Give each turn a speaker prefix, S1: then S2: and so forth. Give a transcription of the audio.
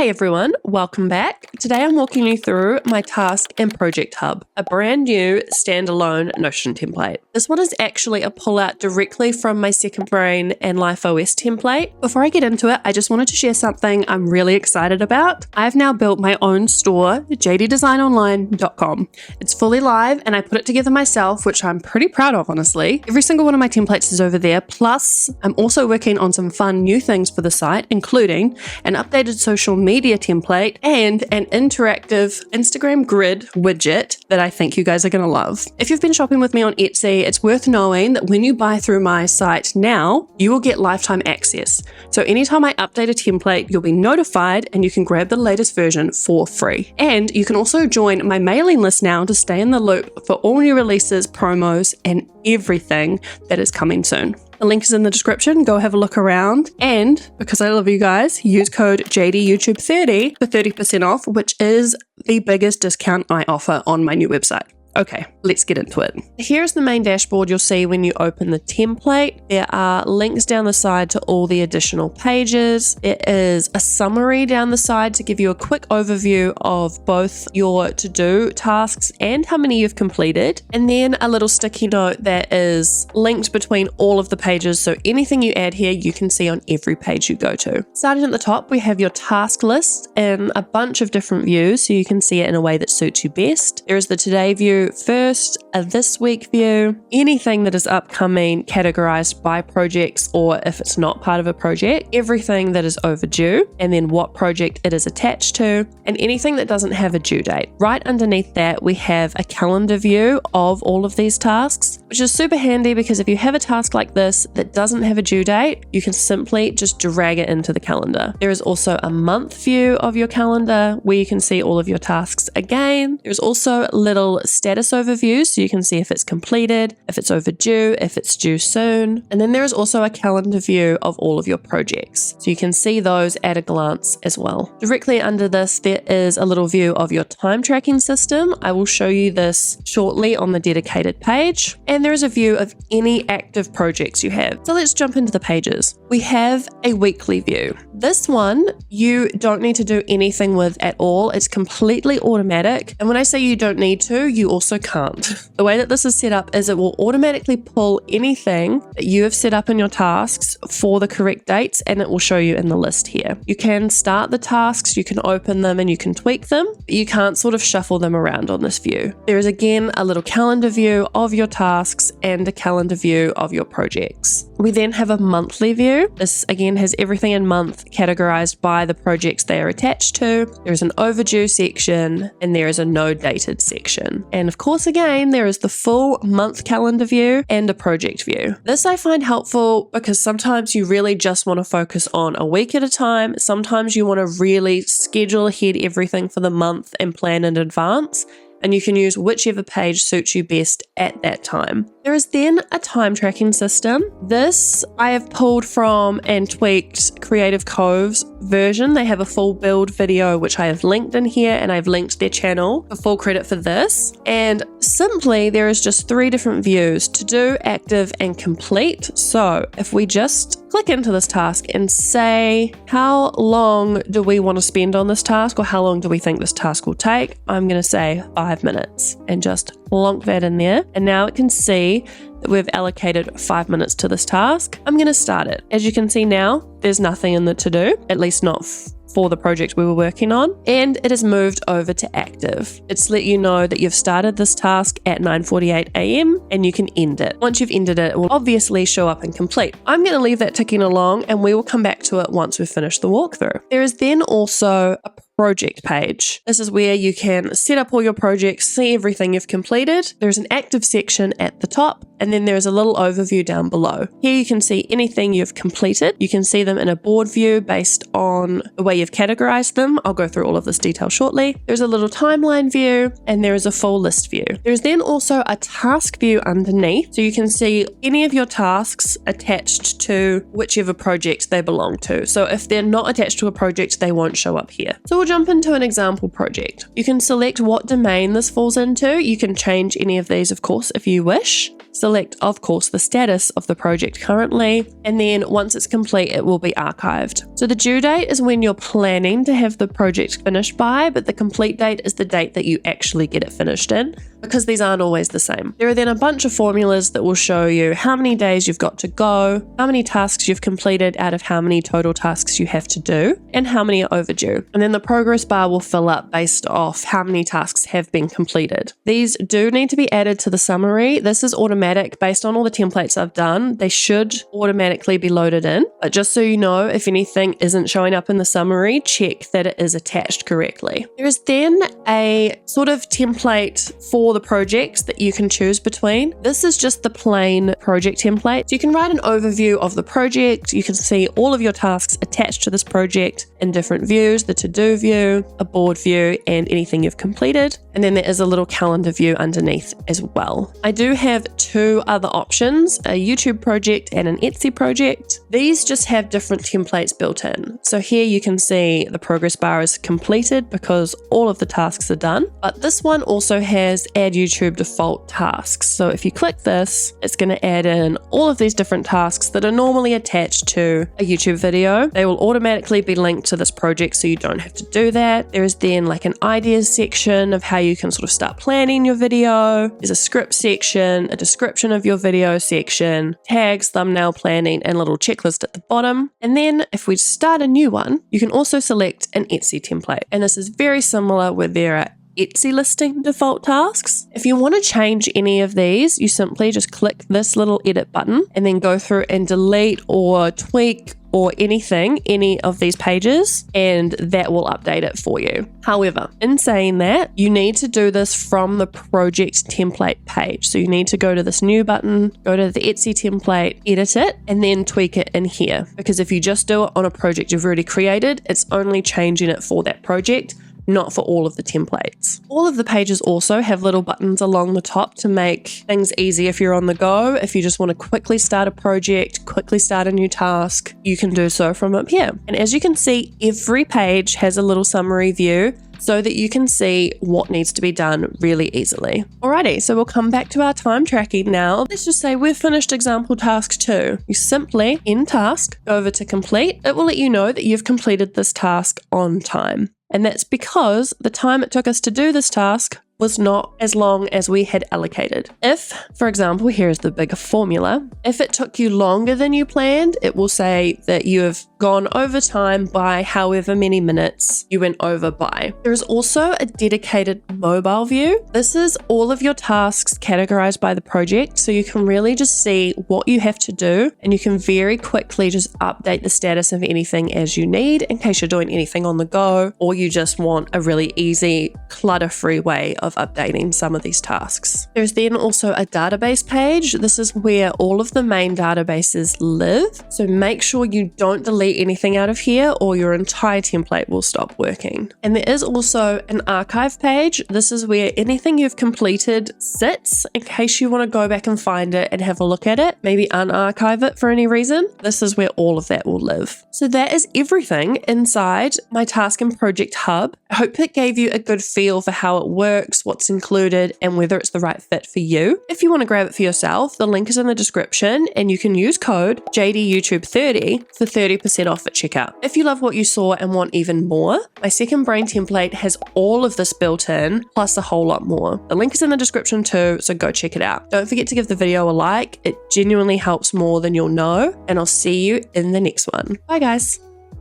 S1: Hey everyone, welcome back. Today I'm walking you through my task and project hub, a brand new standalone Notion template. This one is actually a pullout directly from my Second Brain and Life OS template. Before I get into it, I just wanted to share something I'm really excited about. I've now built my own store, jddesignonline.com. It's fully live and I put it together myself, which I'm pretty proud of, honestly. Every single one of my templates is over there. Plus, I'm also working on some fun new things for the site, including an updated social media template and an interactive Instagram grid widget that I think you guys are going to love. If you've been shopping with me on Etsy, it's worth knowing that when you buy through my site now, you will get lifetime access. So anytime I update a template, you'll be notified and you can grab the latest version for free. And you can also join my mailing list now to stay in the loop for all new releases, promos, and everything that is coming soon. The link is in the description. Go have a look around. And because I love you guys, use code JDYouTube30 for 30% off, which is the biggest discount I offer on my new website. Okay, let's get into it. Here's the main dashboard you'll see when you open the template. There are links down the side to all the additional pages. There is a summary down the side to give you a quick overview of both your to-do tasks and how many you've completed. And then a little sticky note that is linked between all of the pages. So anything you add here, you can see on every page you go to. Starting at the top, we have your task list in a bunch of different views so you can see it in a way that suits you best. There is the today view first, a this week view, anything that is upcoming categorized by projects, or if it's not part of a project, everything that is overdue, and then what project it is attached to, and anything that doesn't have a due date. Right underneath that, we have a calendar view of all of these tasks, which is super handy because if you have a task like this that doesn't have a due date, you can simply just drag it into the calendar. There is also a month view of your calendar where you can see all of your tasks again. There's also little status overview so you can see if it's completed, if it's overdue, if it's due soon. And then there is also a calendar view of all of your projects. So you can see those at a glance as well. Directly under this, there is a little view of your time tracking system. I will show you this shortly on the dedicated page. And there is a view of any active projects you have. So let's jump into the pages. We have a weekly view. This one, you don't need to do anything with at all. It's completely automatic. And when I say you don't need to, you also can't. The way that this is set up is it will automatically pull anything that you have set up in your tasks for the correct dates, and it will show you in the list here. You can start the tasks, you can open them, and you can tweak them, but you can't sort of shuffle them around on this view. There is again a little calendar view of your tasks and a calendar view of your projects. We then have a monthly view. This again has everything in month categorized by the projects they are attached to. There is an overdue section and there is a no dated section. And of course, again, there is the full month calendar view and a project view. This I find helpful because sometimes you really just want to focus on a week at a time. Sometimes you want to really schedule ahead everything for the month and plan in advance. And you can use whichever page suits you best at that time. There is then a time tracking system. This I have pulled from and tweaked Creative Cove's version. They have a full build video, which I have linked in here, and I've linked their channel for full credit for this. And simply, there is just 3 different views: to do, active, and complete. So if we just click into this task and say, how long do we want to spend on this task, or how long do we think this task will take? I'm going to say 5 minutes and just plonk that in there. And now it can see that we've allocated 5 minutes to this task. I'm going to start it. As you can see now, there's nothing in the to do, at least not for the project we were working on, and it has moved over to active. It's let you know that you've started this task at 9:48 a.m. and you can end it. Once you've ended it, it will obviously show up and complete. I'm going to leave that ticking along and we will come back to it once we've finished the walkthrough. There is then also a project page. This is where you can set up all your projects, see everything you've completed. There's an active section at the top, and then there's a little overview down below. Here you can see anything you've completed. You can see them in a board view based on the way you've categorized them. I'll go through all of this detail shortly. There's a little timeline view, and there is a full list view. There's then also a task view underneath, so you can see any of your tasks attached to whichever project they belong to. So if they're not attached to a project, they won't show up here. So we'll jump into an example project. You can select what domain this falls into. You can change any of these, of course, if you wish. select, of course, the status of the project currently, and then once it's complete, it will be archived. So the due date is when you're planning to have the project finished by, but the complete date is the date that you actually get it finished in, because these aren't always the same. There are then a bunch of formulas that will show you how many days you've got to go, how many tasks you've completed out of how many total tasks you have to do, and how many are overdue. And then the progress bar will fill up based off how many tasks have been completed. These do need to be added to the summary. This is automatic based on all the templates I've done. They should automatically be loaded in, but just so you know, if anything isn't showing up in the summary, check that it is attached correctly. There is then a sort of template for the projects that you can choose between. This is just the plain project template. So you can write an overview of the project. You can see all of your tasks attached to this project in different views, the to-do view, a board view, and anything you've completed. And then there is a little calendar view underneath as well. I do have two other options, a YouTube project and an Etsy project. These just have different templates built in. So here you can see the progress bar is completed because all of the tasks are done. But this one also has add YouTube default tasks. So if you click this, it's going to add in all of these different tasks that are normally attached to a YouTube video. They will automatically be linked to this project, so you don't have to do that. There is then like an ideas section of how you can sort of start planning your video. There's a script section, a description of your video section, tags, thumbnail planning, and a little checklist at the bottom. And then if we start a new one, you can also select an Etsy template. And this is very similar where there are Etsy listing default tasks. If you want to change any of these, you simply just click this little edit button and then go through and delete or tweak or any of these pages, and that will update it for you. However, in saying that, you need to do this from the project template page. So you need to go to this new button, go to the Etsy template, edit it, and then tweak it in here. Because if you just do it on a project you've already created, it's only changing it for that project, not for all of the templates. All of the pages also have little buttons along the top to make things easy if you're on the go. If you just want to quickly start a project, quickly start a new task, you can do so from up here. And as you can see, every page has a little summary view so that you can see what needs to be done really easily. Alrighty, so we'll come back to our time tracking now. Let's just say we've finished example task 2. You simply, in task, go over to complete. It will let you know that you've completed this task on time. And that's because the time it took us to do this task was not as long as we had allocated. If, for example, here's the bigger formula, if it took you longer than you planned, it will say that you have gone over time by however many minutes you went over by. There is also a dedicated mobile view. This is all of your tasks categorized by the project, so you can really just see what you have to do, and you can very quickly just update the status of anything as you need in case you're doing anything on the go, or you just want a really easy, clutter-free way of updating some of these tasks. There's then also a database page. This is where all of the main databases live. So make sure you don't delete anything out of here or your entire template will stop working. And there is also an archive page. This is where anything you've completed sits in case you want to go back and find it and have a look at it, maybe unarchive it for any reason. This is where all of that will live. So that is everything inside my task and project hub. I hope it gave you a good feel for how it works, what's included, and whether it's the right fit for you. If you want to grab it for yourself, the link is in the description and you can use code JDYouTube30 for 30% off at checkout. If you love what you saw and want even more, my second brain template has all of this built in, plus a whole lot more. The link is in the description too, so go check it out. Don't forget to give the video a like. It genuinely helps more than you'll know, and I'll see you in the next one. Bye guys.